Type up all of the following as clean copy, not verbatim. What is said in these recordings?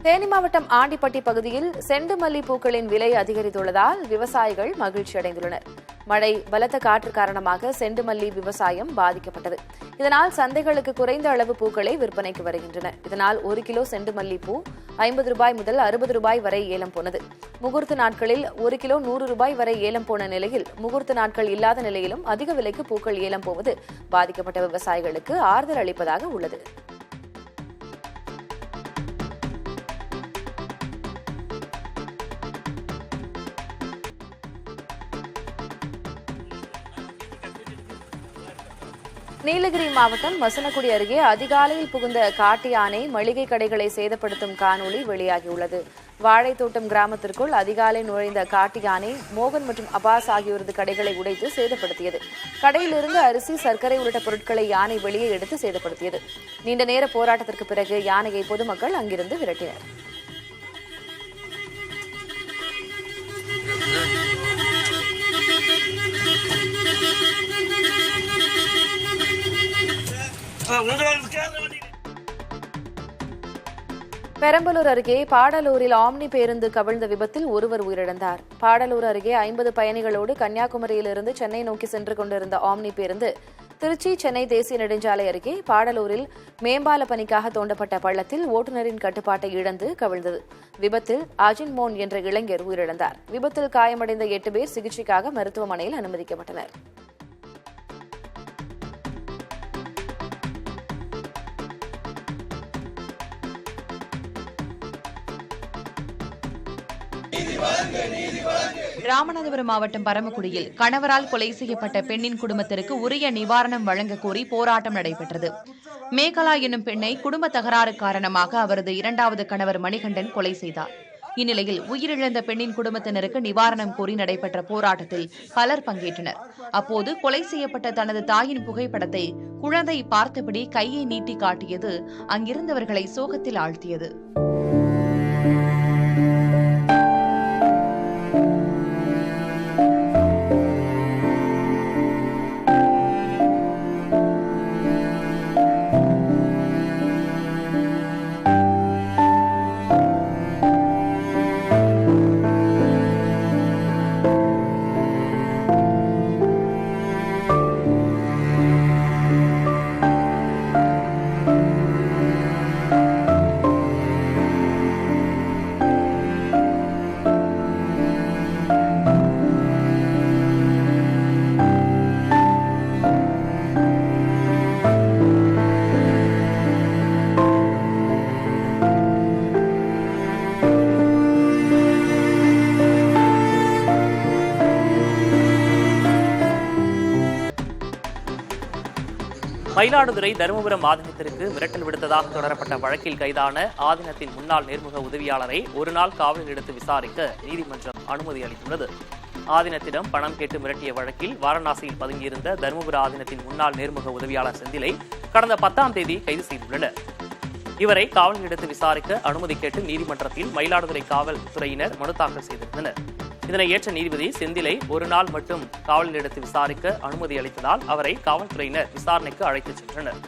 தேனி மாவட்டம் ஆண்டிப்பட்டி பகுதியில் செண்டு மல்லி பூக்களின் விலை அதிகரித்துள்ளதால் விவசாயிகள் மகிழ்ச்சி அடைந்துள்ளனர். மழை, பலத்த காற்று காரணமாக செண்டு மல்லி விவசாயம் பாதிக்கப்பட்டது. இதனால் சந்தைகளுக்கு குறைந்த அளவு பூக்களே விற்பனைக்கு வருகின்றன. இதனால் 1 கிலோ செண்டு மல்லி பூ 50 ரூபாய் முதல் 60 ரூபாய் வரை ஏலம் போனது. முகூர்த்த நாட்களில் 1 கிலோ 100 ரூபாய் வரை ஏலம் போன நிலையில் முகூர்த்த நாட்கள் இல்லாத நிலையிலும் அதிக விலைக்கு பூக்கள் ஏலம் போவது பாதிக்கப்பட்ட விவசாயிகளுக்கு ஆறுதல் அளிப்பதாக உள்ளது. நீலகிரி மாவட்டம் மசனக்குடி அருகே அதிகாலையில் புகுந்த காட்டு யானை மளிகை கடைகளை சேதப்படுத்தும் காணொலி வெளியாகியுள்ளது. வாழைத்தோட்டம் கிராமத்திற்குள் அதிகாலை நுழைந்த காட்டு யானை மோகன் மற்றும் அபாஸ் ஆகியோரது கடைகளை உடைத்து சேதப்படுத்தியது. கடையிலிருந்து அரிசி, சர்க்கரை உள்ளிட்ட பொருட்களை யானை வெளியே எடுத்து சேதப்படுத்தியது. நீண்ட நேர போராட்டத்திற்கு பிறகு யானையை பொதுமக்கள் அங்கிருந்து விரட்டினர். பெரம்பலூர் அருகே பாடலூரில் ஆம்னி பேருந்து கவிழ்ந்த விபத்தில் ஒருவர் உயிரிழந்தார். பாடலூர் அருகே 50 பயணிகளோடு கன்னியாகுமரியிலிருந்து சென்னை நோக்கி சென்று கொண்டிருந்த ஆம்னி பேருந்து திருச்சி சென்னை தேசிய நெடுஞ்சாலை அருகே பாடலூரில் மேம்பால பணிக்காக தோண்டப்பட்ட பள்ளத்தில் ஓட்டுநரின் கட்டுப்பாட்டை இழந்து கவிழ்ந்தது. விபத்தில் அஜின் மோன் என்ற இளைஞர் உயிரிழந்தார். விபத்தில் காயமடைந்த 8 பேர் சிகிச்சைக்காக மருத்துவமனையில் அனுமதிக்கப்பட்டனர். ராமநாதபுரம் மாவட்டம் பரமக்குடியில் கணவரால் கொலை செய்யப்பட்ட பெண்ணின் குடும்பத்திற்கு உரிய நிவாரணம் வழங்கக் கோரி போராட்டம் நடைபெற்றது. மேகலா என்னும் பெண்ணை குடும்ப தகராறு காரணமாக அவரது 2வது கணவர் மணிகண்டன் கொலை செய்தார். இந்நிலையில் உயிரிழந்த பெண்ணின் குடும்பத்தினருக்கு நிவாரணம் கோரி நடைபெற்ற போராட்டத்தில் பலர் பங்கேற்றனர். அப்போது கொலை செய்யப்பட்ட தனது தாயின் புகைப்படத்தை குழந்தை பார்த்தபடி கையை நீட்டி காட்டியது அங்கிருந்தவர்களை சோகத்தில் ஆழ்த்தியது. மயிலாடுதுறை தருமபுரம் ஆதீனத்திற்கு மிரட்டல் விடுத்ததாக தொடரப்பட்ட வழக்கில் கைதான ஆதீனத்தின் முன்னாள் நேர்முக உதவியாளரை ஒரு நாள் காவலில் எடுத்து விசாரிக்க நீதிமன்றம் அனுமதி அளித்துள்ளது. ஆதீனத்திடம் பணம் கேட்டு மிரட்டிய வழக்கில் வாரணாசியில் பதுங்கியிருந்த தருமபுர ஆதீனத்தின் முன்னாள் நேர்முக உதவியாளர் செந்திலை கடந்த 10ஆம் தேதி கைது செய்துள்ளனர். இவரை காவலில் எடுத்து விசாரிக்க அனுமதி கேட்டு நீதிமன்றத்தில் மயிலாடுதுறை காவல்துறையினர் மனு தாக்கல் செய்திருந்தனர். இதனை ஏற்ற நீதிபதி செந்திலை ஒரு நாள் மட்டும் காவலில் எடுத்து விசாரிக்க அனுமதி அளித்ததால் அவரை காவல்துறையினர் விசாரணைக்கு அழைத்துச் சென்றனர்.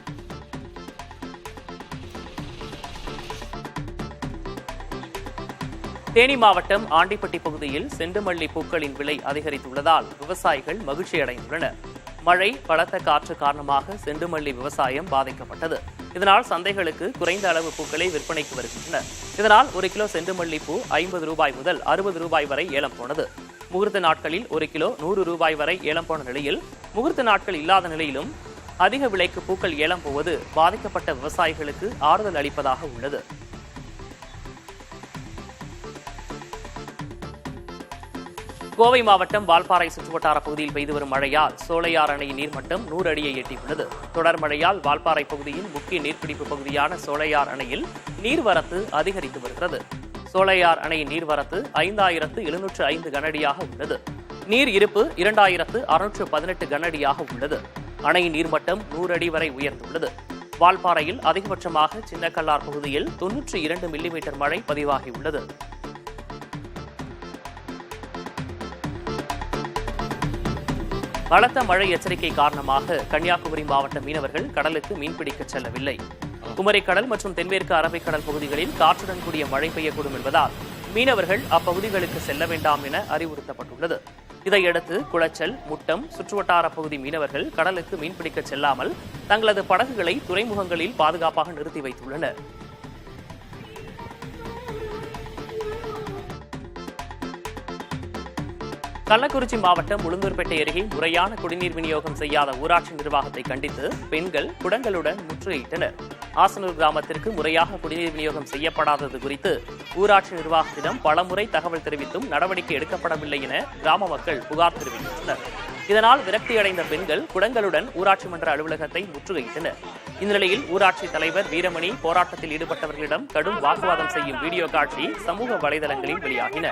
தேனி மாவட்டம் ஆண்டிப்பட்டி பகுதியில் செண்டுமல்லி பூக்களின் விலை அதிகரித்துள்ளதால் விவசாயிகள் மகிழ்ச்சி அடைந்துள்ளனர். மழை, பலத்த காற்று காரணமாக செண்டுமல்லி விவசாயம் பாதிக்கப்பட்டது. இதனால் சந்தைகளுக்கு குறைந்த அளவு பூக்களே விற்பனைக்கு வருகின்றன. இதனால் 1 கிலோ செண்டுமல்லி பூ 50 ரூபாய் முதல் 60 ரூபாய் வரை ஏலம் போனது. முகூர்த்த நாட்களில் 1 கிலோ 100 ரூபாய் வரை ஏலம் போன நிலையில் முகூர்த்த நாட்கள் இல்லாத நிலையிலும் அதிக விலைக்கு பூக்கள் ஏலம் போவது பாதிக்கப்பட்ட விவசாயிகளுக்கு ஆறுதல் அளிப்பதாக உள்ளது. கோவை மாவட்டம் வால்பாறை சுற்றுவட்டார பகுதியில் பெய்து வரும் மழையால் சோலையார் அணையின் நீர்மட்டம் 100 அடியை எட்டியுள்ளது. தொடர் மழையால் வால்பாறை பகுதியின் முக்கிய நீர்பிடிப்பு பகுதியான சோலையார் அணையில் நீர்வரத்து அதிகரித்து வருகிறது. சோலையார் அணையின் நீர்வரத்து 5705 கனஅடியாக உள்ளது. நீர் இருப்பு 2618 கனஅடியாக உள்ளது. அணையின் நீர்மட்டம் 100 அடி வரை உயர்ந்துள்ளது. வால்பாறையில் அதிகபட்சமாக சின்னக்கல்லார் பகுதியில் 92 மில்லிமீட்டர் மழை பதிவாகியுள்ளது. பலத்த மழை எச்சரிக்கை காரணமாக கன்னியாகுமரி மாவட்ட மீனவர்கள் கடலுக்கு மீன்பிடிக்க செல்லவில்லை. குமரிக்கடல் மற்றும் தென்மேற்கு அரபிக்கடல் பகுதிகளில் காற்றுடன் கூடிய மழை பெய்யக்கூடும் என்பதால் மீனவர்கள் அப்பகுதிகளுக்கு செல்ல வேண்டாம் என அறிவுறுத்தப்பட்டுள்ளது. இதையடுத்து குளச்சல், முட்டம் சுற்றுவட்டார பகுதி மீனவர்கள் கடலுக்கு மீன்பிடிக்க செல்லாமல் தங்களது படகுகளை துறைமுகங்களில் பாதுகாப்பாக நிறுத்தி வைத்துள்ளனர். கள்ளக்குறிச்சி மாவட்டம் உளுந்தூர்பேட்டை அருகே முறையான குடிநீர் விநியோகம் செய்யாத ஊராட்சி நிர்வாகத்தை கண்டித்து பெண்கள் குடங்களுடன் முற்றுகையிட்டனர். ஆசனூர் கிராமத்திற்கு முறையாக குடிநீர் விநியோகம் செய்யப்படாதது குறித்து ஊராட்சி நிர்வாகத்திடம் பலமுறை தகவல் தெரிவித்தும் நடவடிக்கை எடுக்கப்படவில்லை என கிராம மக்கள் புகார் தெரிவித்துள்ளனர். இதனால் விரக்தியடைந்த பெண்கள் குடங்களுடன் ஊராட்சி மன்ற அலுவலகத்தை முற்றுகையிட்டனர். இந்நிலையில் ஊராட்சி தலைவர் வீரமணி போராட்டத்தில் ஈடுபட்டவர்களிடம் கடும் வாக்குவாதம் செய்யும் வீடியோ காட்சி சமூக வலைதளங்களில் வெளியாகின.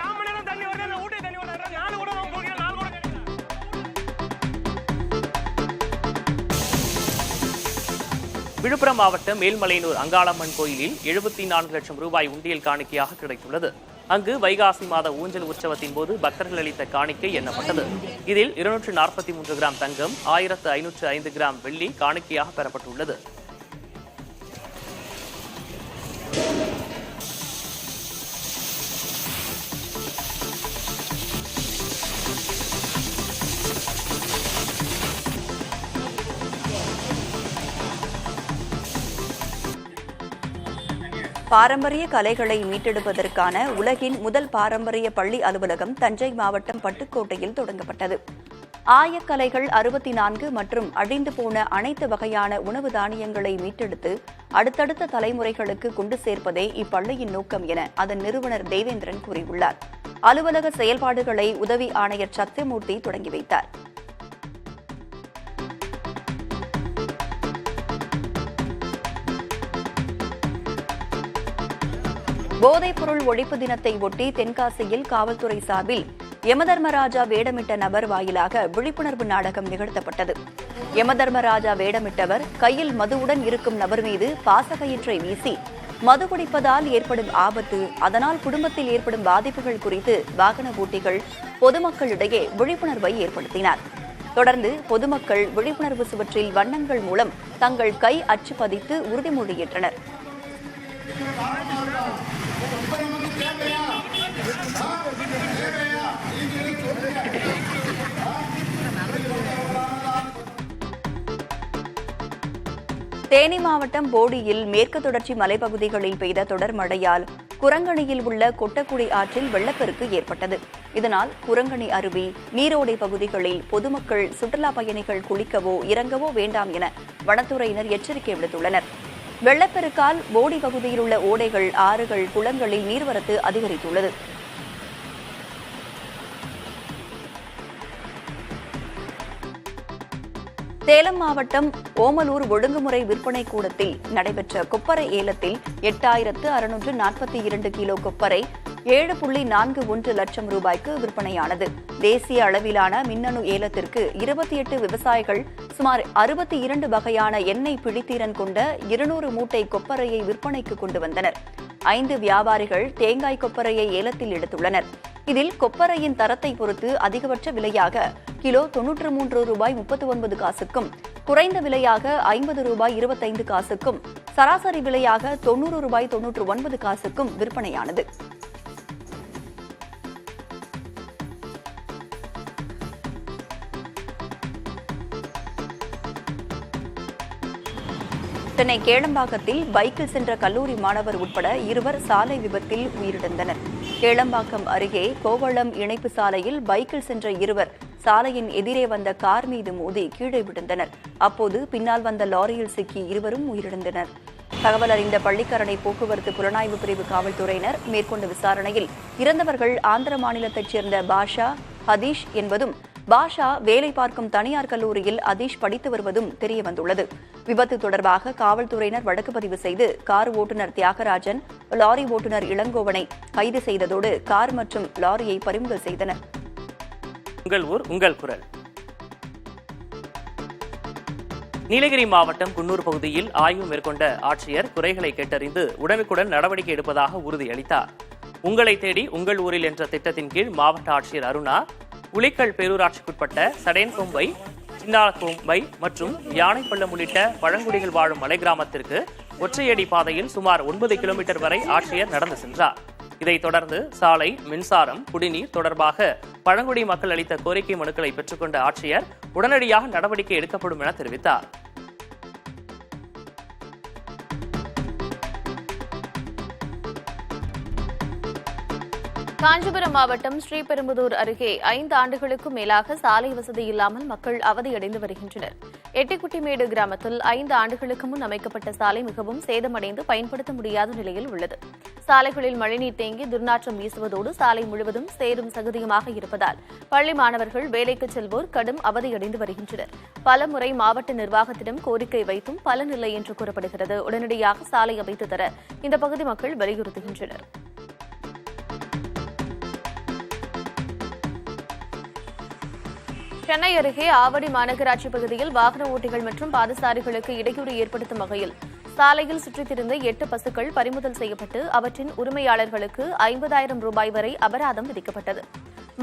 விழுப்புரம் மாவட்டம் மேல்மலையனூர் அங்காளம்மன் கோயிலில் 74 லட்சம் ரூபாய் உண்டியல் காணிக்கையாக கிடைத்துள்ளது. அங்கு வைகாசி மாத ஊஞ்சல் உற்சவத்தின் போது பக்தர்கள் அளித்த காணிக்கை எண்ணப்பட்டது. இதில் 243 கிராம் தங்கம், 1505 கிராம் வெள்ளி காணிக்கையாக பெறப்பட்டுள்ளது. பாரம்பரிய கலைகளை மீட்டெடுப்பதற்கான உலகின் முதல் பாரம்பரிய பள்ளி அலுவலகம் தஞ்சை மாவட்டம் பட்டுக்கோட்டையில் தொடங்கப்பட்டது. ஆயக்கலைகள் 64 மற்றும் அழிந்து போன அனைத்து வகையான உணவு தானியங்களை மீட்டெடுத்து அடுத்தடுத்த தலைமுறைகளுக்கு கொண்டு சேர்ப்பதே இப்பள்ளியின் நோக்கம் என அதன் நிறுவனர் தேவேந்திரன் கூறியுள்ளார். அலுவலக செயல்பாடுகளை உதவி ஆணையர் சத்தியமூர்த்தி தொடங்கி வைத்தார். போதைப்பொருள் ஒழிப்பு தினத்தை ஒட்டி தென்காசியில் காவல்துறை சார்பில் யமதர்மராஜா வேடமிட்ட நபர் வாயிலாக விழிப்புணர்வு நாடகம் நிகழ்த்தப்பட்டது. யமதர்மராஜா வேடமிட்டவர் கையில் மதுவுடன் இருக்கும் நபர் மீது பாசக்கயிற்றை வீசி மது குடிப்பதால் ஏற்படும் ஆபத்து, அதனால் குடும்பத்தில் ஏற்படும் பாதிப்புகள் குறித்து வாகன ஓட்டிகள் பொதுமக்களிடையே விழிப்புணர்வை ஏற்படுத்தினார். தொடர்ந்து பொதுமக்கள் விழிப்புணர்வு சுவற்றில் வண்ணங்கள் மூலம் தங்கள் கை அச்சு பதித்து உறுதிமொழி ஏற்றனர். தேனி மாவட்டம் போடியில் மேற்கு தொடர்ச்சி மலைப்பகுதிகளில் பெய்த தொடர் மழையால் குரங்கணியில் உள்ள கொட்டக்குடி ஆற்றில் வெள்ளப்பெருக்கு ஏற்பட்டது. இதனால் குரங்கணி அருவி, நீரோடை பகுதிகளில் பொதுமக்கள் சுற்றுலா பயணிகள் குளிக்கவோ இறங்கவோ வேண்டாம் என வனத்துறையினர் எச்சரிக்கை விடுத்துள்ளனர். வெள்ளப்பெருக்கால் போடி பகுதியில் உள்ள ஓடைகள், ஆறுகள், குளங்களில் நீர்வரத்து அதிகரித்துள்ளது. சேலம் மாவட்டம் ஓமலூர் ஒழுங்குமுறை விற்பனை கூடத்தில் நடைபெற்ற கொப்பரை ஏலத்தில் 8642 கிலோ கொப்பரை 7.41 லட்சம் ரூபாய்க்கு விற்பனையானது. தேசிய அளவிலான மின்னணு ஏலத்திற்கு 28 விவசாயிகள் சுமார் 62 வகையான எண்ணெய் பிடித்திறன் கொண்ட 200 மூட்டை கொப்பரையை விற்பனைக்கு கொண்டு வந்தனர். 5 வியாபாரிகள் தேங்காய் கொப்பரையை ஏலத்தில் எடுத்துள்ளனர். இதில் கொப்பரையின் தரத்தை பொறுத்து அதிகபட்ச விலையாக கிலோ 93 ரூபாய் 39 காசுக்கும், குறைந்த விலையாக 50 ரூபாய் 25 காசுக்கும், சராசரி விலையாக 90 ரூபாய் 99 காசுக்கும் விற்பனையானது. சென்னை கேளம்பாக்கத்தில் பைக்கில் சென்ற கல்லூரி மாணவர் உட்பட 2 சாலை விபத்தில் உயிரிழந்தனர். கேளம்பாக்கம் அருகே கோவளம் இணைப்பு சாலையில் பைக்கில் சென்ற 2 சாலையின் எதிரே வந்த கார் மீது மோதி கீழே விழுந்தனர். அப்போது பின்னால் வந்த லாரியில் சிக்கி 2 உயிரிழந்தனர். தகவல் அறிந்த பள்ளிக்கரணை போக்குவரத்து புலனாய்வு பிரிவு காவல்துறையினர் மேற்கொண்ட விசாரணையில் இறந்தவர்கள் ஆந்திர மாநிலத்தைச் சேர்ந்த பாஷா, ஹதீஷ் என்பதும், பாஷா வேலை பார்க்கும் தனியார் கல்லூரியில் அதீஷ் படித்து வருவதும் தெரியவந்துள்ளது. விபத்து தொடர்பாக காவல்துறையினர் வழக்கு பதிவு செய்து கார் ஓட்டுநர் தியாகராஜன், லாரி ஓட்டுநர் இளங்கோவனை கைது செய்ததோடு கார் மற்றும் லாரியை பறிமுதல் செய்தனர். உங்கள் ஊர் உங்கள் குரல். நீலகிரி மாவட்டம் குன்னூர் பகுதியில் ஆய்வு மேற்கொண்ட ஆட்சியர் குறைகளை கேட்டறிந்து உடனுக்குடன் நடவடிக்கை எடுப்பதாக உறுதியளித்தார். உங்களை தேடி உங்கள் ஊரில் என்ற திட்டத்தின் கீழ் மாவட்ட ஆட்சியர் அருணா உளிக்கல் பேரூராட்சிக்குட்பட்ட சடேன்கொம்பை, சின்னாலக்கொம்பை மற்றும் யானைப்பள்ளம் உள்ளிட்ட பழங்குடிகள் வாழும் மலை கிராமத்திற்கு ஒற்றையடி பாதையில் சுமார் 9 கிலோமீட்டர் வரை ஆட்சியர் நடந்து சென்றார். இதைத் தொடர்ந்து சாலை, மின்சாரம், குடிநீர் தொடர்பாக பழங்குடி மக்கள் அளித்த கோரிக்கை மனுக்களை பெற்றுக்கொண்ட ஆட்சியர் உடனடியாக நடவடிக்கை எடுக்கப்படும் என தெரிவித்தார். காஞ்சிபுரம் மாவட்டம் ஸ்ரீபெரும்புதூர் அருகே 5 ஆண்டுகளுக்கும் மேலாக சாலை வசதி இல்லாமல் மக்கள் அவதியடைந்து வருகின்றனர். எட்டிக்குட்டிமேடு கிராமத்தில் 5 ஆண்டுகளுக்கு முன் அமைக்கப்பட்ட சாலை மிகவும் சேதமடைந்து பயன்படுத்த முடியாத நிலையில் உள்ளது. சாலைகளில் மழைநீர் தேங்கி துர்நாற்றம் வீசுவதோடு சாலை முழுவதும் சேரும் சகதியுமாக இருப்பதால் பள்ளி மாணவர்கள் வேலைக்கு செல்வோர் கடும் அவதியடைந்து வருகின்றனர். பலமுறை மாவட்ட நிர்வாகத்திடம் கோரிக்கை வைத்தும் பலனில்லை என்று கூறப்படுகிறது. உடனடியாக சாலை அமைத்து தர இந்த பகுதி மக்கள் வலியுறுத்துகின்றனர். சென்னை அருகே ஆவடி மாநகராட்சி பகுதியில் வாகன ஓட்டிகள் மற்றும் பாதசாரிகளுக்கு இடையூறு ஏற்படுத்தும் வகையில் சாலையில் சுற்றித் திரிந்த 8 பசுக்கள் பறிமுதல் செய்யப்பட்டு அவற்றின் உரிமையாளர்களுக்கு 50,000 ரூபாய் வரை அபராதம் விதிக்கப்பட்டது.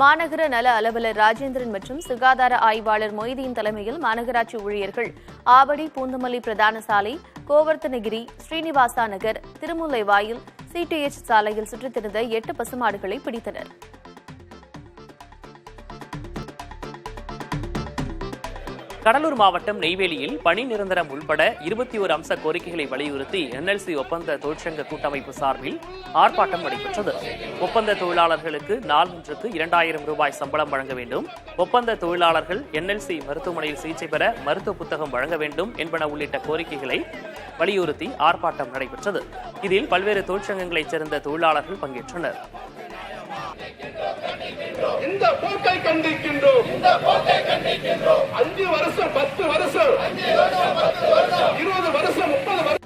மாநகர நல அலுவலர் ராஜேந்திரன் மற்றும் சுகாதார ஆய்வாளர் மொய்தீன் தலைமையில் மாநகராட்சி ஊழியர்கள் ஆவடி பூந்தமல்லி பிரதான சாலை, கோவர்த்தனகிரி, ஸ்ரீனிவாசா நகர், திருமுல்லைவாயில், சிடிஎச் சாலையில் சுற்றித் திரிந்த 8 பசுமாடுகளை பிடித்தனர். கடலூர் மாவட்டம் நெய்வேலியில் பணி நிரந்தரம் உள்பட 21 அம்ச கோரிக்கைகளை வலியுறுத்தி என்எல்சி ஒப்பந்த தொழிற்சங்க கூட்டமைப்பு சார்பில் ஆர்ப்பாட்டம் நடைபெற்றது. ஒப்பந்த தொழிலாளர்களுக்கு நாள் ஒன்றுக்கு 2,000 ரூபாய் சம்பளம் வழங்க வேண்டும், ஒப்பந்த தொழிலாளர்கள் என்எல்சி மருத்துவமனையில் சிகிச்சை பெற மருத்துவ புத்தகம் வழங்க வேண்டும் என்பன உள்ளிட்ட கோரிக்கைகளை வலியுறுத்தி ஆர்ப்பாட்டம் நடைபெற்றது. இதில் பல்வேறு தொழிற்சங்கங்களைச் சேர்ந்த தொழிலாளர்கள் பங்கேற்றனர். இந்த போக்கை கண்டிக்கின்றோம். 5 வருஷம் 10 வருஷம் 20 வருஷம் 30 வருஷம்.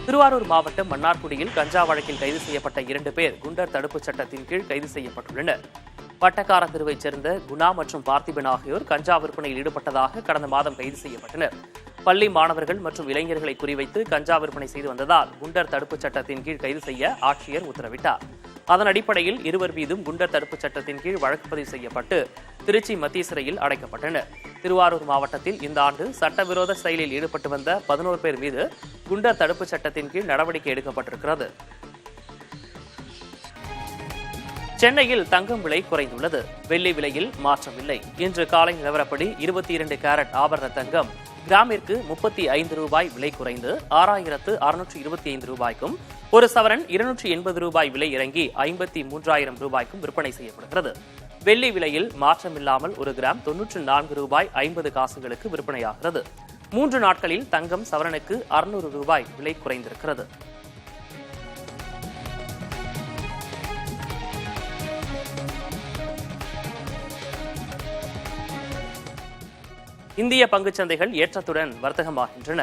திருவாரூர் மாவட்டம் மன்னார்குடியில் கஞ்சா வழக்கில் கைது செய்யப்பட்ட 2 பேர் குண்டர் தடுப்புச் சட்டத்தின் கீழ் கைது செய்யப்பட்டுள்ளனர். வட்டக்கார தெருவைச் சேர்ந்த குணா மற்றும் பார்த்திபன் ஆகியோர் கஞ்சா விற்பனையில் ஈடுபட்டதாக கடந்த மாதம் கைது செய்யப்பட்டனர். பள்ளி மாணவர்கள் மற்றும் இளைஞர்களை குறிவைத்து கஞ்சா விற்பனை செய்து வந்ததால் குண்டர் தடுப்புச் சட்டத்தின் கீழ் கைது செய்ய ஆட்சியர் உத்தரவிட்டார். அதன் அடிப்படையில் இருவர் மீதும் குண்டர் தடுப்புச் சட்டத்தின் கீழ் வழக்கு பதிவு செய்யப்பட்டு திருச்சி மத்திய சிறையில் அடைக்கப்பட்டனர். திருவாரூர் மாவட்டத்தில் இந்த ஆண்டு சட்டவிரோத செயலில் ஈடுபட்டு வந்த 11 பேர் மீது குண்டர் தடுப்புச் சட்டத்தின் கீழ் நடவடிக்கை எடுக்கப்பட்டிருக்கிறது. சென்னையில் தங்கம் விலை குறைந்துள்ளது. வெள்ளி விலையில் மாற்றமில்லை. இன்று காலை நிலவரப்படி 22 கேரட் ஆபரண தங்கம் கிராமிற்கு 35 ரூபாய் விலை குறைந்து 6,625 ரூபாய்க்கும், ஒரு சவரன் 280 ரூபாய் விலை இறங்கி 53,000 ரூபாய்க்கும் விற்பனை செய்யப்படுகிறது. வெள்ளி விலையில் மாற்றமில்லாமல் 1 கிராம் 94 ரூபாய் 50 காசுகளுக்கு விற்பனையாகிறது. 3 நாட்களில் தங்கம் சவரனுக்கு 600 ரூபாய் விலை குறைந்திருக்கிறது. இந்திய பங்குச்சந்தைகள் ஏற்றத்துடன் வர்த்தகமாகின்றன.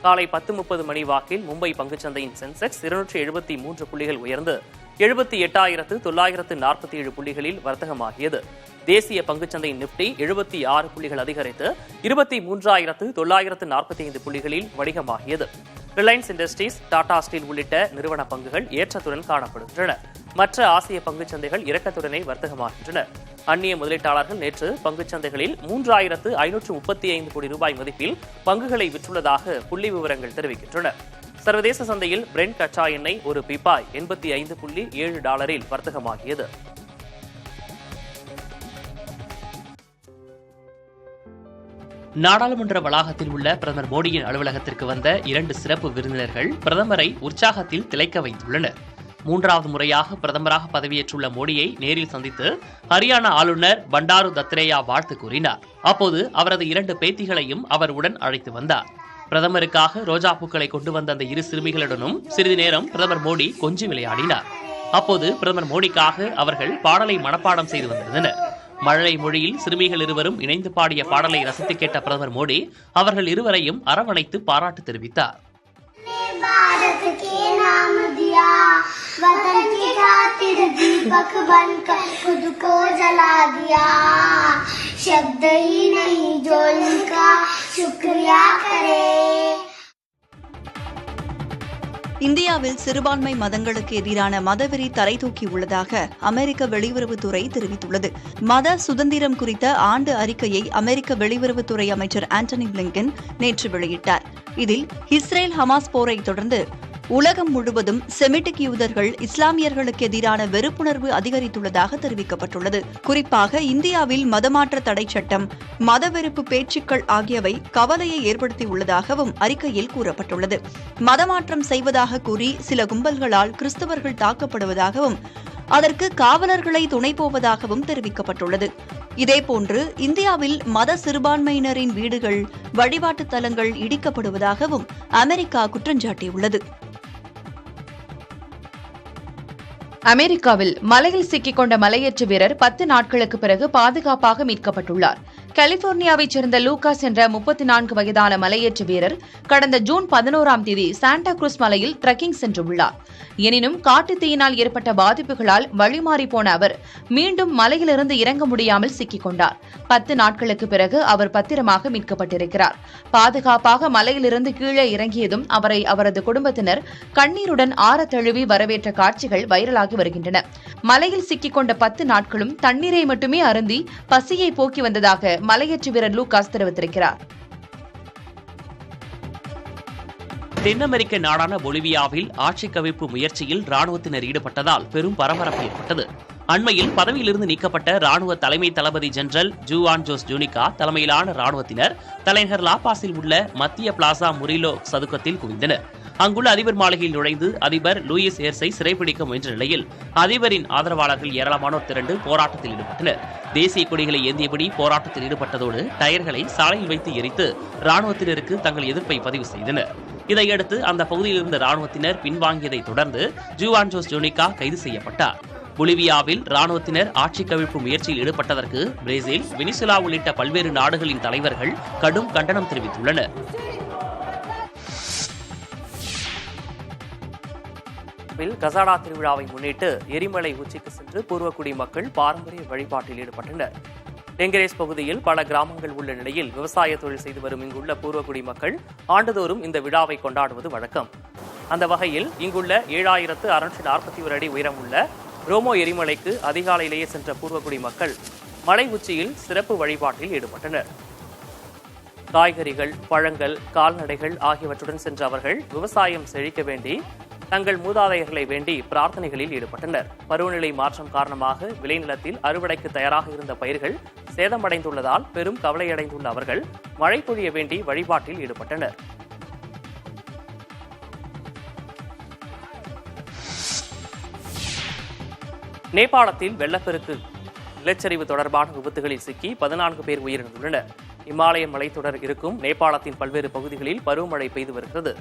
காலை 10:30 மணி வாக்கில் மும்பை பங்குச்சந்தையின் சென்செக்ஸ் 273 புள்ளிகள் உயர்ந்து 78,947 புள்ளிகளில் வர்த்தகமாகியது. தேசிய பங்குச்சந்தையின் நிப்டி 76 புள்ளிகள் அதிகரித்து 23,945 புள்ளிகளில் வணிகமாகியது. ரிலையன்ஸ் இண்டஸ்ட்ரீஸ், டாடா ஸ்டீல் உள்ளிட்ட நிறுவன பங்குகள் ஏற்றத்துடன் காணப்படுகின்றன. மற்ற ஆசிய பங்குச்சந்தைகள் இறக்கத்துடனே வர்த்தகமாகின்றன. அந்நிய முதலீட்டாளர்கள் நேற்று பங்குச்சந்தைகளில் 3,535 கோடி ரூபாய் மதிப்பில் பங்குகளை விற்றுள்ளதாக புள்ளி விவரங்கள் தெரிவிக்கின்றன. சர்வதேச சந்தையில் பிரெண்ட் கச்சா எண்ணெய் ஒரு பீப்பாய் $85.7 வர்த்தகமாகியது. நாடாளுமன்ற வளாகத்தில் உள்ள பிரதமர் மோடியின் அலுவலகத்திற்கு வந்த 2 சிறப்பு விருந்தினர்கள் பிரதமரை உற்சாகத்தில் திளைக்க வைத்துள்ளனர். 3வது முறையாக பிரதமராக பதவியேற்றுள்ள மோடியை நேரில் சந்தித்து ஹரியானா ஆளுநர் பண்டாரு தத்ரேயா வாழ்த்து கூறினார். அப்போது அவரது 2 பேத்திகளையும் அவர் உடன் அழைத்து வந்தார். பிரதமருக்காக ரோஜா பூக்களை கொண்டு வந்த அந்த 2 சிறுமிகளுடனும் சிறிது நேரம் பிரதமர் மோடி கொஞ்சி விளையாடினார். அப்போது பிரதமர் மோடிக்காக அவர்கள் பாடலை மனப்பாடம் செய்து வந்திருந்தனர். மழலை மொழியில் சிறுமிகள் இருவரும் இணைந்து பாடிய பாடலை ரசித்து கேட்ட பிரதமர் மோடி அவர்கள் இருவரையும் அரவணைத்து பாராட்டு தெரிவித்தார். भारत के नाम दिया, वतन की खातिर दीपक बनकर खुद को जला दिया, शब्द ही नहीं जो इनका शुक्रिया करे. இந்தியாவில் சிறுபான்மை மதங்களுக்கு எதிரான மதவெறி தலை தூக்கியுள்ளதாக அமெரிக்க வெளியுறவுத்துறை தெரிவித்துள்ளது. மத சுதந்திரம் குறித்த ஆண்டு அறிக்கையை அமெரிக்க வெளியுறவுத்துறை அமைச்சர் ஆண்டனி பிளிங்கன் நேற்று வெளியிட்டார். இதில் இஸ்ரேல் ஹமாஸ் போரை தொடர்ந்து உலகம் முழுவதும் செமிட்டிக் யூதர்கள் இஸ்லாமியர்களுக்கு எதிரான வெறுப்புணர்வு அதிகரித்துள்ளதாக தெரிவிக்கப்பட்டுள்ளது. குறிப்பாக இந்தியாவில் மதமாற்ற தடை சட்டம், மதவெறுப்பு பேச்சுக்கள் ஆகியவை கவலையை ஏற்படுத்தியுள்ளதாகவும் அறிக்கையில் கூறப்பட்டுள்ளது. மதமாற்றம் செய்வதாக கூறி சில கும்பல்களால் கிறிஸ்தவர்கள் தாக்கப்படுவதாகவும் அதற்கு காவலர்களை துணை போவதாகவும் தெரிவிக்கப்பட்டுள்ளது. இதேபோன்று இந்தியாவில் மத சிறுபான்மையினரின் வீடுகள், வழிபாட்டுத் தலங்கள் இடிக்கப்படுவதாகவும் அமெரிக்கா குற்றஞ்சாட்டியுள்ளது. அமெரிக்காவில் மலையில் சிக்கிக் கொண்ட மலையேற்ற வீரர் 10 நாட்களுக்கு பிறகு பாதுகாப்பாக மீட்கப்பட்டுள்ளார். கலிபோர்னியாவைச் சேர்ந்த லூகாஸ் என்ற 34 வயதான மலையேற்ற வீரர் கடந்த ஜூன் 11ஆம் தேதி சாண்டா குரூஸ் மலையில் ட்ரெக்கிங் சென்றுள்ளார். எனினும் காட்டுத் தீயினால் ஏற்பட்ட பாதிப்புகளால் வழிமாறி போன அவர் மீண்டும் மலையிலிருந்து இறங்க முடியாமல் சிக்கிக் கொண்டார். 10 நாட்களுக்கு பிறகு அவர் பத்திரமாக மீட்கப்பட்டிருக்கிறார். பாதுகாப்பாக மலையிலிருந்து கீழே இறங்கியதும் அவரை அவரது குடும்பத்தினர் கண்ணீருடன் ஆறத் தழுவி வரவேற்ற காட்சிகள் வைரலாகி வருகின்றன. மலையில் சிக்கிக் கொண்ட 10 நாட்களும் தண்ணீரை மட்டுமே அருந்தி பசியை போக்கி வந்ததாக மலையேற்ற வீரர் லூகாஸ் தெரிவித்திருக்கிறார். தென் அமெரிக்க நாடான பொலிவியாவில் ஆட்சி கவிழ்ப்பு முயற்சியில் ராணுவத்தினர் ஈடுபட்டதால் பெரும் பரபரப்பு ஏற்பட்டது. அண்மையில் பதவியிலிருந்து நீக்கப்பட்ட ராணுவ தலைமை தளபதி ஜெனரல் ஜூவான் ஜோஸ் ஜூனிகா தலைமையிலான ராணுவத்தினர் தலைநகர் லாபாஸில் உள்ள மத்திய பிளாசா முரிலோ சதுக்கத்தில் குவிந்தனர். அங்குள்ள அதிபர் மாளிகையில் நுழைந்து அதிபர் லூயிஸ் ஏர்ஸை சிறைப்பிடிக்க முயன்ற நிலையில் அதிபரின் ஆதரவாளர்கள் ஏராளமானோர் திரண்டு போராட்டத்தில் ஈடுபட்டனர். தேசிய கொடிகளை ஏந்தியபடி போராட்டத்தில் ஈடுபட்டதோடு டயர்களை சாலையில் வைத்து எரித்து ராணுவத்தினருக்கு தங்கள் எதிர்ப்பை பதிவு செய்தனர். இதையடுத்து அந்த பகுதியில் இருந்த ராணுவத்தினர் பின்வாங்கியதை தொடர்ந்து ஜூவான் ஜோஸ் ஜூனிகா கைது செய்யப்பட்டார். பொலிவியாவில் ராணுவத்தினர் ஆட்சி கவிழ்ப்பு முயற்சியில் ஈடுபட்டதற்கு பிரேசில், வெனிசுலா உள்ளிட்ட பல்வேறு நாடுகளின் தலைவர்கள் கடும் கண்டனம் தெரிவித்துள்ளனர். கசாடா திருவிழாவை முன்னிட்டு எரிமலை உச்சிக்கு சென்று பூர்வக்குடி மக்கள் பாரம்பரிய வழிபாட்டில் ஈடுபட்டனர். டெங்கரேஸ் பகுதியில் பல கிராமங்கள் உள்ள நிலையில் விவசாய தொழில் செய்து வரும் இங்குள்ள பூர்வக்குடி மக்கள் ஆண்டுதோறும் இந்த விழாவை கொண்டாடுவது வழக்கம். அந்த வகையில் இங்குள்ள 7641 அடி உயரம் உள்ள ரோமோ எரிமலைக்கு அதிகாலையிலேயே சென்ற பூர்வக்குடி மக்கள் மலை உச்சியில் சிறப்பு வழிபாட்டில் ஈடுபட்டனர். காய்கறிகள், பழங்கள், கால்நடைகள் ஆகியவற்றுடன் சென்ற அவர்கள் விவசாயம் செழிக்க வேண்டி தங்கள் மூதாதையர்களை வேண்டி பிரார்த்தனைகளில் ஈடுபட்டனர். பருவநிலை மாற்றம் காரணமாக விளைநிலத்தில் அறுவடைக்கு தயாராக இருந்த பயிர்கள் சேதமடைந்துள்ளதால் பெரும் கவலையடைந்துள்ள அவர்கள் மழை பொழிய வேண்டி வழிபாட்டில் ஈடுபட்டனர். நேபாளத்தில் வெள்ளப்பெருக்கு, நிலச்சரிவு தொடர்பான விபத்துகளில் சிக்கி 14 பேர் உயிரிழந்துள்ளனர். இமாலய மலைத்தொடர் இருக்கும் நேபாளத்தின் பல்வேறு பகுதிகளில் பருவமழை பெய்து வருகிறது.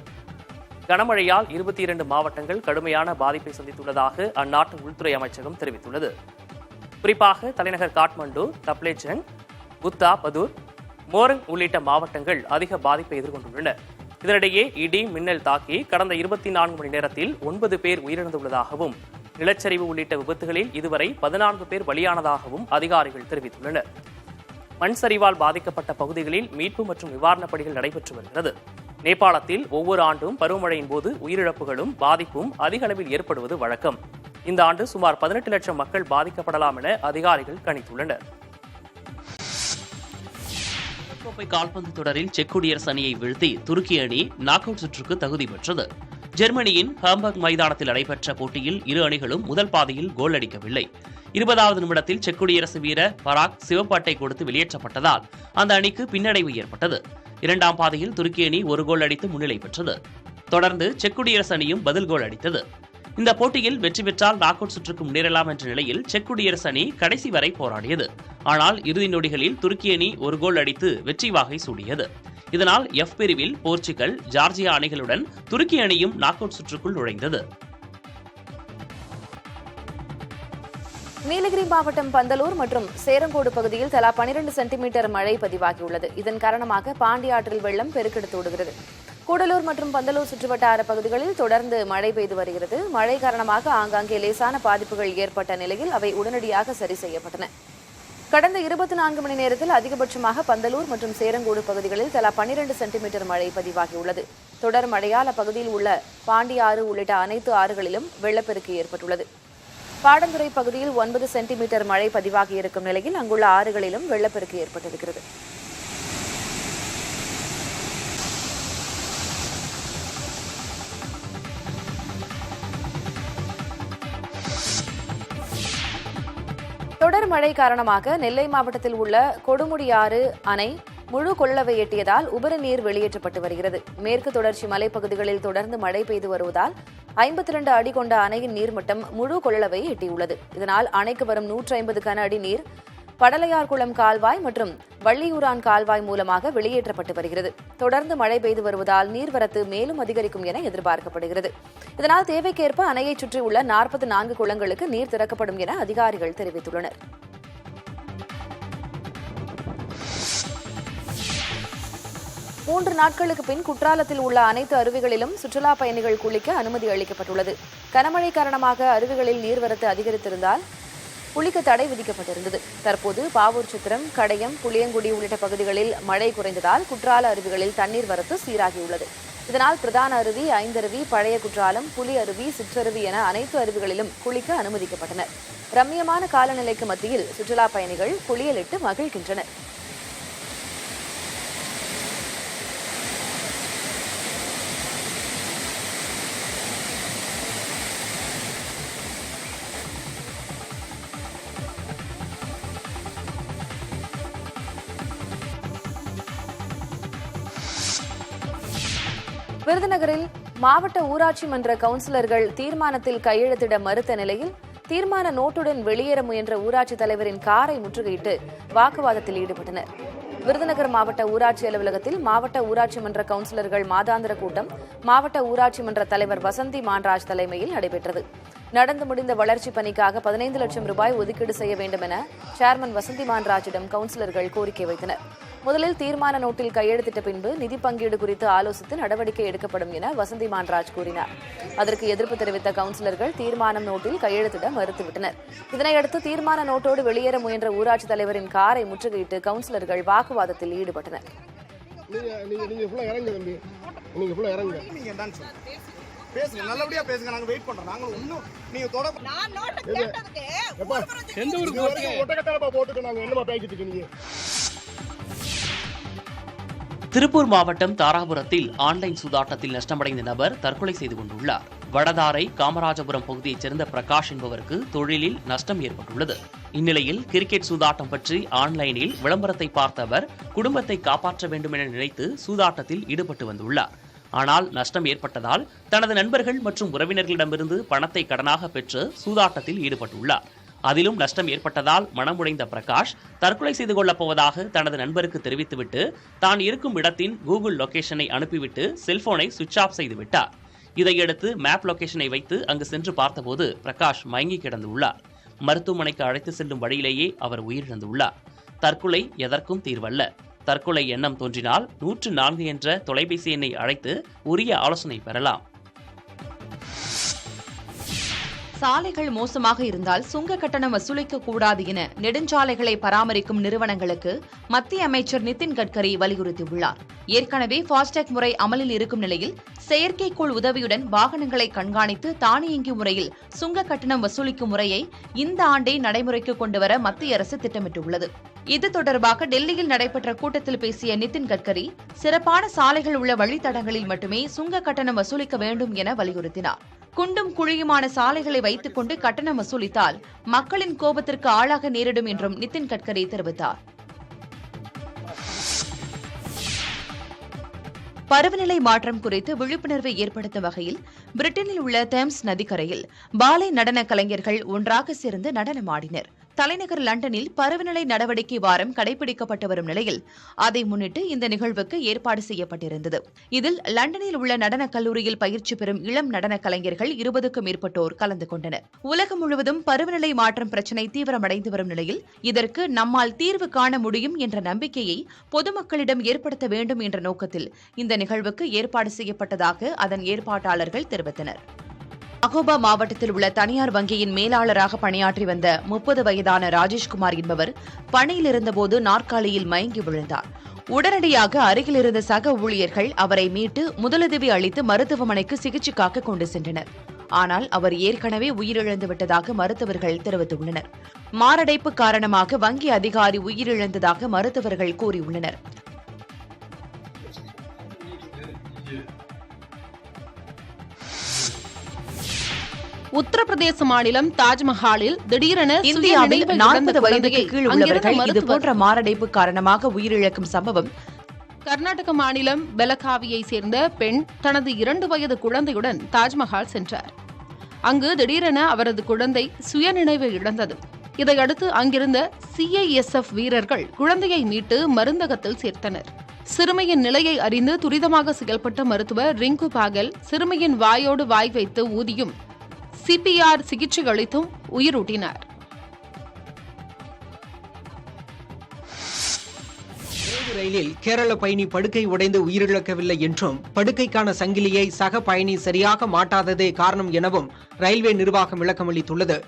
கனமழையால் 22 மாவட்டங்கள் கடுமையான பாதிப்பை சந்தித்துள்ளதாக அந்நாட்டு உள்துறை அமைச்சகம் தெரிவித்துள்ளது. குறிப்பாக தலைநகர் காட்மண்டு, தப்லேஜங், புத்தா பதூர், மோரங் உள்ளிட்ட மாவட்டங்கள் அதிக பாதிப்பை எதிர்கொண்டுள்ளன. இதனிடையே இடி மின்னல் தாக்கி கடந்த 24 மணி நேரத்தில் 9 பேர் உயிரிழந்துள்ளதாகவும் நிலச்சரிவு உள்ளிட்ட விபத்துகளில் இதுவரை 14 பேர் பலியானதாகவும் அதிகாரிகள் தெரிவித்துள்ளனர். மண் சரிவால் பாதிக்கப்பட்ட பகுதிகளில் மீட்பு மற்றும் நிவாரணப் பணிகள் நடைபெற்று வருகிறது. நேபாளத்தில் ஒவ்வொரு ஆண்டும் பருவமழையின் போது உயிரிழப்புகளும் பாதிப்பும் அதிக அளவில் ஏற்படுவது வழக்கம். இந்த ஆண்டு சுமார் 18 லட்சம் மக்கள் பாதிக்கப்படலாம் என அதிகாரிகள் கணித்துள்ளனர். கோப்பை கால்பந்து தொடரில் செக் குடியரசு அணியை வீழ்த்தி துருக்கி அணி நாக் அவுட் சுற்றுக்கு தகுதி பெற்றது. ஜெர்மனியின் ஹாம்பர்க் மைதானத்தில் நடைபெற்ற போட்டியில் இரு அணிகளும் முதல் பாதியில் கோல் அடிக்கவில்லை. 20வது நிமிடத்தில் செக் குடியரசு வீரர் பராக் சிவப்பு அட்டை கொடுத்து வெளியேற்றப்பட்டதால் அந்த அணிக்கு பின்னடைவு ஏற்பட்டது. 2ஆம் பாதியில் துருக்கி அணி ஒரு கோல் அடித்து முன்னிலை பெற்றது. தொடர்ந்து செக் குடியரசு அணியும் பதில் கோல் அடித்தது. இந்த போட்டியில் வெற்றி பெற்றால் நாக் அவுட் சுற்றுக்கு முன்னேறலாம் என்ற நிலையில் செக் குடியரசு அணி கடைசி வரை போராடியது. ஆனால் இறுதி நொடிகளில் துருக்கி அணி ஒரு கோல் அடித்து வெற்றி வாகை சூடியது. இதனால் எஃப் பிரிவில் போர்ச்சுகல், ஜார்ஜியா அணிகளுடன் துருக்கி அணியும் நாக் அவுட் சுற்றுக்குள் நுழைந்தது. நீலகிரி மாவட்டம் பந்தலூர் மற்றும் சேரங்கோடு பகுதியில் தலா 12 சென்டிமீட்டர் மழை பதிவாகியுள்ளது. இதன் காரணமாக பாண்டி ஆற்றில் வெள்ளம் பெருக்கெடுத்து ஓடுகிறது. கூடலூர் மற்றும் பந்தலூர் சுற்றுவட்டார பகுதிகளில் தொடர்ந்து மழை பெய்து வருகிறது. மழை காரணமாக ஆங்காங்கே லேசான பாதிப்புகள் ஏற்பட்ட நிலையில் அவை உடனடியாக சரி செய்யப்பட்டன. கடந்த 24 மணி நேரத்தில் அதிகபட்சமாக பந்தலூர் மற்றும் சேரங்கோடு பகுதிகளில் தலா 12 சென்டிமீட்டர் மழை பதிவாகியுள்ளது. தொடர் மழையால் அப்பகுதியில் உள்ள பாண்டி ஆறு உள்ளிட்ட அனைத்து ஆறுகளிலும் வெள்ளப்பெருக்கு ஏற்பட்டுள்ளது. பாடந்துறை பகுதியில் 9 சென்டிமீட்டர் மழை பதிவாகியிருக்கும் நிலையில் அங்குள்ள ஆறுகளிலும் வெள்ளப்பெருக்கு ஏற்பட்டிருக்கிறது. மழை காரணமாக நெல்லை மாவட்டத்தில் உள்ள கொடுமுடியாறு அணை முழு கொள்ளளவை எட்டியதால் உபரி நீர் வெளியேற்றப்பட்டு வருகிறது. மேற்கு தொடர்ச்சி மலைப்பகுதிகளில் தொடர்ந்து மழை பெய்து வருவதால் 52 அடி கொண்ட அணையின் நீர்மட்டம் முழு கொள்ளளவை எட்டியுள்ளது. இதனால் அணைக்கு வரும் 150 கன அடி நீர் படலையார்குளம் கால்வாய் மற்றும் வள்ளியூரான் கால்வாய் மூலமாக வெளியேற்றப்பட்டு வருகிறது. தொடர்ந்து மழை பெய்து வருவதால் நீர்வரத்து மேலும் அதிகரிக்கும் என எதிர்பார்க்கப்படுகிறது. இதனால் தேவைக்கேற்ப அணையை சுற்றியுள்ள 44 குளங்களுக்கு நீர் திறக்கப்படும் என அதிகாரிகள் தெரிவித்துள்ளனர். மூன்று நாட்களுக்கு பின் குற்றாலத்தில் உள்ள அனைத்து அருவிகளிலும் சுற்றுலா பயணிகள் குளிக்க அனுமதி அளிக்கப்பட்டுள்ளது. கனமழை காரணமாக அருவிகளில் நீர்வரத்து அதிகரித்திருந்தால் குளிக்க தடை விதிக்கப்பட்டிருந்தது. தற்போது பாவூர் சித்திரம், கடையம், புளியங்குடி உள்ளிட்ட பகுதிகளில் மழை குறைந்ததால் குற்றால அருவிகளில் தண்ணீர் வரத்து சீராகியுள்ளது. இதனால் பிரதான அருவி, ஐந்தருவி, பழைய குற்றாலம், புலி அருவி, சிற்றருவி என அனைத்து அருவிகளிலும் குளிக்க அனுமதிக்கப்பட்டனர். ரம்மியமான காலநிலைக்கு மத்தியில் சுற்றுலா பயணிகள் குளியலிட்டு மகிழ்கின்றனர். விருதுநகரில் மாவட்ட ஊராட்சி மன்ற கவுன்சிலர்கள் தீர்மானத்தில் கையெழுத்திட மறுத்த நிலையில் தீர்மான நோட்டுடன் வெளியேற முயன்ற ஊராட்சி தலைவரின் காரை முற்றுகையிட்டு வாக்குவாதத்தில் ஈடுபட்டனர். விருதுநகர் மாவட்ட ஊராட்சி அலுவலகத்தில் மாவட்ட ஊராட்சி மன்ற கவுன்சிலர்கள் மாதாந்திர கூட்டம் மாவட்ட ஊராட்சி மன்ற தலைவர் வசந்தி மான்ராஜ் தலைமையில் நடைபெற்றது. நடந்து முடிந்த வளர்ச்சிப் பணிக்காக 15 லட்சம் ரூபாய் ஒதுக்கீடு செய்ய வேண்டும் என சேர்மன் வசந்தி மான்ராஜிடம் கவுன்சிலர்கள் கோரிக்கை வைத்தனர். முதலில் தீர்மான நோட்டில் கையெழுத்திட்ட பின்பு நிதி பங்கீடு குறித்து ஆலோசித்து நடவடிக்கை எடுக்கப்படும் என வசந்தி மான்ராஜ் கூறினார். அதற்கு எதிர்ப்பு தெரிவித்த கவுன்சிலர்கள் தீர்மான நோட்டில் கையெழுத்திட மறுத்துவிட்டனர். இதனையடுத்து தீர்மான நோட்டோடு வெளியேற முயன்ற ஊராட்சி தலைவரின் காரை முற்றுகையிட்டு கவுன்சிலர்கள் வாக்குவாதத்தில் ஈடுபட்டனர். பேசுங்க, நல்லபடியா பேசுங்க. நாங்க வெயிட் பண்றோம். நாங்க இன்னும் நீங்க தொடர்ந்து நான் நோட் கேட்டதுக்கு எந்த ஊருக்கு போட்டுட்டு நாங்க என்னமா பேசிட்டு இருக்கீங்க? திருப்பூர் மாவட்டம் தாராபுரத்தில் ஆன்லைன் சூதாட்டத்தில் நஷ்டமடைந்த நபர் தற்கொலை செய்து கொண்டுள்ளார். வடதாரை காமராஜபுரம் பகுதியைச் சேர்ந்த பிரகாஷ் என்பவருக்கு தொழிலில் நஷ்டம் ஏற்பட்டுள்ளது. இந்நிலையில் கிரிக்கெட் சூதாட்டம் பற்றி ஆன்லைனில் விளம்பரத்தை பார்த்த அவர் குடும்பத்தை காப்பாற்ற வேண்டும் என நினைத்து சூதாட்டத்தில் ஈடுபட்டு வந்துள்ளார். ஆனால் நஷ்டம் ஏற்பட்டதால் தனது நண்பர்கள் மற்றும் உறவினர்களிடமிருந்து பணத்தை கடனாக பெற்று சூதாட்டத்தில் ஈடுபட்டுள்ளார். அதிலும் நஷ்டம் ஏற்பட்டதால் மனமுடைந்த பிரகாஷ் தற்கொலை செய்து கொள்ளப் போவதாக தனது நண்பருக்கு தெரிவித்துவிட்டு தான் இருக்கும் இடத்தின் கூகுள் லொகேஷனை அனுப்பிவிட்டு செல்போனை சுவிட்ச் ஆஃப் செய்துவிட்டார். இதையடுத்து மேப் லொகேஷனை வைத்து அங்கு சென்று பார்த்தபோது பிரகாஷ் மயங்கி கிடந்துள்ளார். மருத்துவமனைக்கு அழைத்து செல்லும் வழியிலேயே அவர் உயிரிழந்துள்ளார். தற்கொலை எதற்கும் தீர்வல்ல. தற்கொலை எண்ணம் தோன்றினால் 104 என்ற தொலைபேசி எண்ணை அழைத்து உரிய ஆலோசனை பெறலாம். சாலைகள் மோசமாக இருந்தால் சுங்க கட்டணம் வசூலிக்க கூடாது என நெடுஞ்சாலைகளை பராமரிக்கும் நிறுவனங்களுக்கு மத்திய அமைச்சர் நிதின் கட்கரி வலியுறுத்தியுள்ளார். ஏற்கனவே ஃபாஸ்டேக் முறை அமலில் இருக்கும் நிலையில் செயற்கைக்கோள் உதவியுடன் வாகனங்களை கண்காணித்து தானியங்கி முறையில் சுங்க கட்டணம் வசூலிக்கும் முறையை இந்த ஆண்டே நடைமுறைக்கு கொண்டுவர மத்திய அரசு திட்டமிட்டுள்ளது. இது தொடர்பாக டெல்லியில் நடைபெற்ற கூட்டத்தில் பேசிய நிதின் கட்கரி சிறப்பான சாலைகள் உள்ள வழித்தடங்களில் மட்டுமே சுங்க கட்டணம் வசூலிக்க வேண்டும் என வலியுறுத்தினார். குண்டும் குழியுமான சாலைகளை வைத்துக் கொண்டு கட்டணம் வசூலித்தால் மக்களின் கோபத்திற்கு ஆளாக நேரிடும் என்றும் நிதின் கட்கரி தெரிவித்தார். பருவநிலை மாற்றம் குறித்து விழிப்புணர்வை ஏற்படுத்தும் வகையில் பிரிட்டனில் உள்ள தேம்ஸ் நதிக்கரையில் பாலே நடன கலைஞர்கள் ஒன்றாக சேர்ந்து நடனமாடினர். தலைநகர் லண்டனில் பருவநிலை நடவடிக்கை வாரம் கடைபிடிக்கப்பட்டு வரும் நிலையில் அதை முன்னிட்டு இந்த நிகழ்வுக்கு ஏற்பாடு செய்யப்பட்டிருந்தது. இதில் லண்டனில் உள்ள நடனக் கல்லூரியில் பயிற்சி பெறும் இளம் நடன கலைஞர்கள் 20க்கும் மேற்பட்டோர் கலந்து கொண்டனர். உலகம் முழுவதும் பருவநிலை மாற்றம் பிரச்சினை தீவிரமடைந்து வரும் நிலையில் இதற்கு நம்மால் தீர்வு காண முடியும் என்ற நம்பிக்கையை பொதுமக்களிடம் ஏற்படுத்த வேண்டும் என்ற நோக்கத்தில் இந்த நிகழ்வுக்கு ஏற்பாடு செய்யப்பட்டதாக அதன் ஏற்பாட்டாளர்கள் தெரிவித்தனர். மகோபா மாவட்டத்தில் உள்ள தனியார் வங்கியின் மேலாளராக பணியாற்றி வந்த 30 வயதான ராஜேஷ்குமார் என்பவர் பணியில் இருந்தபோது நாற்காலியில் மயங்கி விழுந்தார். உடனடியாக அருகில் இருந்த சக ஊழியர்கள் அவரை மீட்டு முதலுதவி அளித்து மருத்துவமனைக்கு சிகிச்சைக்காக கொண்டு சென்றனர். ஆனால் அவர் ஏற்கனவே உயிரிழந்து விட்டதாக மருத்துவர்கள் தெரிவித்துள்ளனர். மாரடைப்பு காரணமாக வங்கி அதிகாரி உயிரிழந்ததாக மருத்துவர்கள் கூறியுள்ளனர். உத்தரப்பிரதேச மாநிலம் தாஜ்மஹாலில் திடீரென இந்தியாவில் 40 வயதுக்கு கீழ் உள்ளவர்கள் இதுபோன்ற மாரடைப்பு காரணமாக உயிரிழக்கும் சம்பவம். கர்நாடக மாநிலம் பெலகாவியை சேர்ந்த பெண் தனது 2 வயது குழந்தையுடன் தாஜ்மஹால் சென்றார். அங்கு திடீரென அவரது குழந்தை சுயநினைவை இழந்தது. இதையடுத்து அங்கிருந்த CISF வீரர்கள் குழந்தையை மீட்டு மருந்தகத்தில் சேர்த்தனர். சிறுமியின் நிலையை அறிந்து துரிதமாக செயல்பட்ட மருத்துவர் ரிங்கு பாகல் சிறுமியின் வாயோடு வாய் வைத்து ஊதியும் CPR சிகிச்சை அளித்தும் உயிரூட்டினார். ரயிலில் கேரள பயணி படுக்கை உடைந்து உயிரிழக்கவில்லை என்றும் படுக்கைக்கான சங்கிலியை சக பயணி சரியாக மாட்டாததே காரணம் எனவும் ரயில்வே நிர்வாகம் விளக்கமளித்துள்ளது.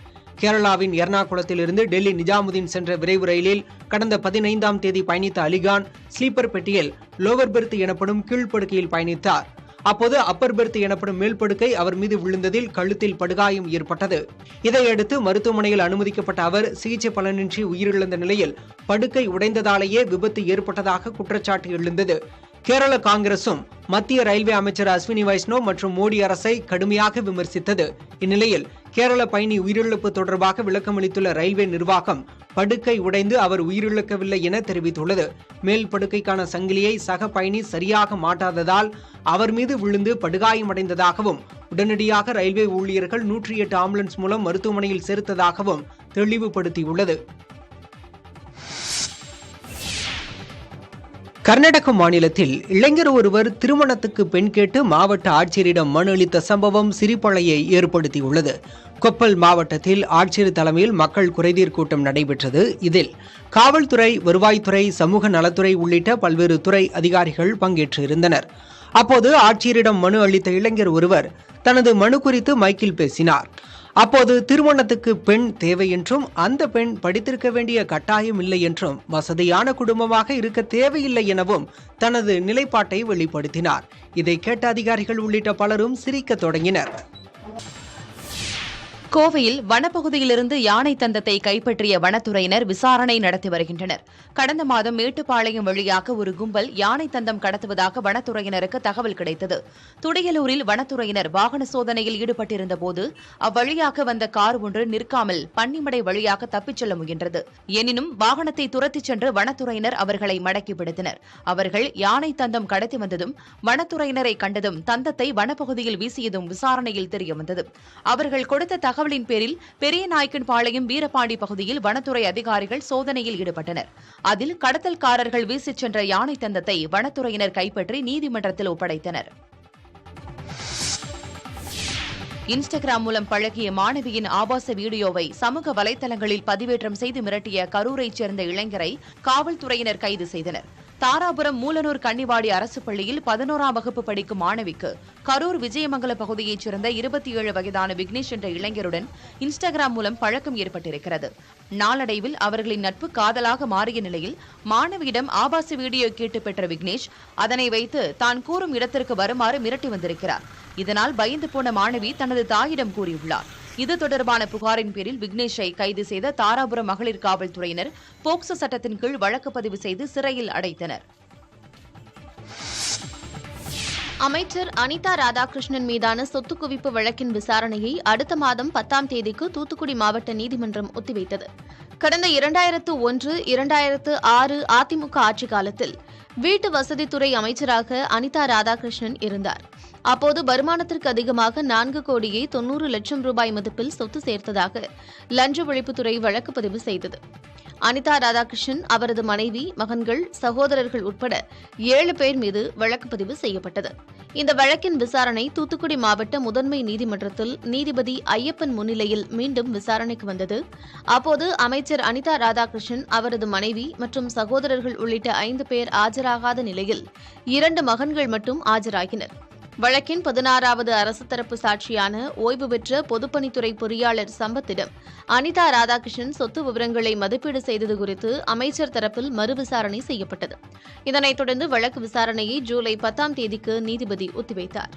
கேரளாவின் எர்ணாகுளத்திலிருந்து டெல்லி நிஜாமுதீன் சென்ற விரைவு ரயிலில் கடந்த 15ஆம் தேதி பயணித்த அலிகான் ஸ்லீப்பர் பெட்டியில் லோவர் பெர்த் எனப்படும் கீழ்ப்படுக்கையில் பயணித்தார். அப்போது அப்பர் பெர்த் எனப்படும் மேல்படுக்கை அவர் மீது விழுந்ததில் கழுத்தில் படுகாயம் ஏற்பட்டது. இதையடுத்து மருத்துவமனையில் அனுமதிக்கப்பட்ட அவர் சிகிச்சை பலனின்றி உயிரிழந்த நிலையில் படுக்கை உடைந்ததாலேயே விபத்து ஏற்பட்டதாக குற்றச்சாட்டு எழுந்தது. கேரள காங்கிரசும் மத்திய ரயில்வே அமைச்சர் அஸ்வினி வைஷ்ணவ் மற்றும் மோடி அரசை கடுமையாக விமர்சித்தது. இந்நிலையில் கேரள பயணி உயிரிழப்பு தொடர்பாக விளக்கமளித்துள்ள ரயில்வே நிர்வாகம் படுக்கை உடைந்து அவர் உயிரிழக்கவில்லை என தெரிவித்துள்ளது. மேல் படுக்கைக்கான சங்கிலியை சக பயணி சரியாக மாட்டாததால் அவர் மீது விழுந்து படுகாயமடைந்ததாகவும் உடனடியாக ரயில்வே ஊழியர்கள் 108 ஆம்புலன்ஸ் மூலம் மருத்துவமனையில் சேர்த்ததாகவும் தெளிவுபடுத்தியுள்ளது. கர்நாடக மாநிலத்தில் இளைஞர் ஒருவர் திருமணத்துக்கு பெண் கேட்டு மாவட்ட ஆட்சியரிடம் மனு அளித்த சம்பவம் சிரிப்பலையை ஏற்படுத்தியுள்ளது. கொப்பல் மாவட்டத்தில் ஆட்சியர் தலைமையில் மக்கள் குறைதீர் கூட்டம் நடைபெற்றது. இதில் காவல்துறை, வருவாய்த்துறை, சமூக நலத்துறை உள்ளிட்ட பல்வேறு துறை அதிகாரிகள் பங்கேற்றிருந்தனர். அப்போது ஆட்சியரிடம் மனு அளித்த இளைஞர் ஒருவர் தனது மனு குறித்து மைக்கில் பேசினார். அப்போது திருமணத்துக்கு பெண் தேவை என்றும் அந்த பெண் படித்திருக்க வேண்டிய கட்டாயம் இல்லை என்றும் வசதியான குடும்பமாக இருக்க தேவையில்லை எனவும் தனது நிலைப்பாட்டை வெளிப்படுத்தினார். இதை கேட்ட அதிகாரிகள் உள்ளிட்ட பலரும் சிரிக்க தொடங்கினர். கோவையில் வனப்பகுதியிலிருந்து யானை தந்தத்தை கைப்பற்றிய வனத்துறையினர் விசாரணை நடத்தி வருகின்றனர். கடந்த மாதம் மேட்டுப்பாளையம் வழியாக ஒரு கும்பல் யானை தந்தம் கடத்துவதாக வனத்துறையினருக்கு தகவல் கிடைத்தது. துடியலூரில் வனத்துறையினர் வாகன சோதனையில் ஈடுபட்டிருந்த போது அவ்வழியாக வந்த கார் ஒன்று நிற்காமல் பன்னிமடை வழியாக தப்பிச் செல்ல முயன்றது. எனினும் வாகனத்தை துரத்திச் சென்று வனத்துறையினர் அவர்களை மடக்கி பிடித்தனர். அவர்கள் யானை தந்தம் கடத்தி வந்ததும் வனத்துறையினரை கண்டதும் தந்தத்தை வனப்பகுதியில் வீசியதும் விசாரணையில் தெரியவந்தது. அவர்கள் கொடுத்த தகவலின் பேரில் பெரியநாயக்கன்பாளையம் வீரபாண்டி பகுதியில் வனத்துறை அதிகாரிகள் சோதனையில் ஈடுபட்டனர். அதில் கடத்தல்காரர்கள் வீசிச் சென்ற யானை தந்தத்தை வனத்துறையினர் கைப்பற்றி நீதிமன்றத்தில் ஒப்படைத்தனர். இன்ஸ்டாகிராம் மூலம் பழகிய மாணவியின் ஆபாச வீடியோவை சமூக வலைதளங்களில் பதிவேற்றம் செய்து மிரட்டிய கரூரைச் சேர்ந்த இளைஞரை காவல்துறையினர் கைது செய்தனர். தாராபுரம் மூலனூர் கன்னிவாடி அரசு பள்ளியில் 11ஆம் வகுப்பு படிக்கும் மாணவிக்கு கரூர் விஜயமங்கலம் பகுதியைச் சேர்ந்த 27 வயதான விக்னேஷ் என்ற இளைஞருடன் இன்ஸ்டாகிராம் மூலம் பழக்கம் ஏற்பட்டிருக்கிறது. நாளடைவில் அவர்களின் நட்பு காதலாக மாறிய நிலையில் மாணவியிடம் ஆபாச வீடியோ கேட்டு பெற்ற விக்னேஷ் அதனை வைத்து தான் கூறும் இடத்திற்கு வருமாறு மிரட்டி வந்திருக்கிறார். இதனால் பயந்து போன மாணவி தனது தாயிடம் கூறியுள்ளார். இது தொடர்பான புகாரின் பேரில் விக்னேஷை கைது செய்த தாராபுரம் மகளிர் காவல்துறையினர் போக்சோ சட்டத்தின் கீழ் வழக்கு பதிவு செய்து சிறையில் அடைத்தனர். அமைச்சர் அனிதா ராதாகிருஷ்ணன் மீதான சொத்து குவிப்பு வழக்கின் விசாரணையை அடுத்த மாதம் 10ஆம் தேதிக்கு தூத்துக்குடி மாவட்ட நீதிமன்றம் ஒத்திவைத்தது. கடந்த 2001, 2006 அதிமுக ஆட்சி காலத்தில் வீட்டு வசதித்துறை அமைச்சராக அனிதா ராதாகிருஷ்ணன் இருந்தார். அப்போது வருமானத்திற்கு அதிகமாக 4,90,00,000 ரூபாய் மதிப்பில் சொத்து சேர்த்ததாக லஞ்ச ஒழிப்புத்துறை வழக்கு பதிவு செய்தது. அனிதா ராதாகிருஷ்ணன், அவரது மனைவி, மகன்கள், சகோதரர்கள் உட்பட 7 பேர் மீது வழக்கு பதிவு செய்யப்பட்டது. இந்த வழக்கின் விசாரணை தூத்துக்குடி மாவட்ட முதன்மை நீதிமன்றத்தில் நீதிபதி ஐயப்பன் முன்னிலையில் மீண்டும் விசாரணைக்கு வந்தது. அப்போது அமைச்சர் அனிதா ராதாகிருஷ்ணன், அவரது மனைவி மற்றும் சகோதரர்கள் உள்ளிட்ட 5 பேர் ஆஜராகாத நிலையில் 2 மகன்கள் மட்டும் ஆஜராகினர். வழக்கின் 16வது அரசு தரப்பு சாட்சியான ஓய்வு பெற்ற பொதுப்பணித்துறை பொறியாளர் சம்பத்திடம் அனிதா ராதாகிருஷ்ணன் சொத்து விவரங்களை மதிப்பீடு செய்தது குறித்து அமைச்சர் தரப்பில் மறுவிசாரணை செய்யப்பட்டது. இதனைத் தொடர்ந்து வழக்கு விசாரணையை ஜூலை 10ஆம் தேதிக்கு நீதிபதி ஒத்திவைத்தார்.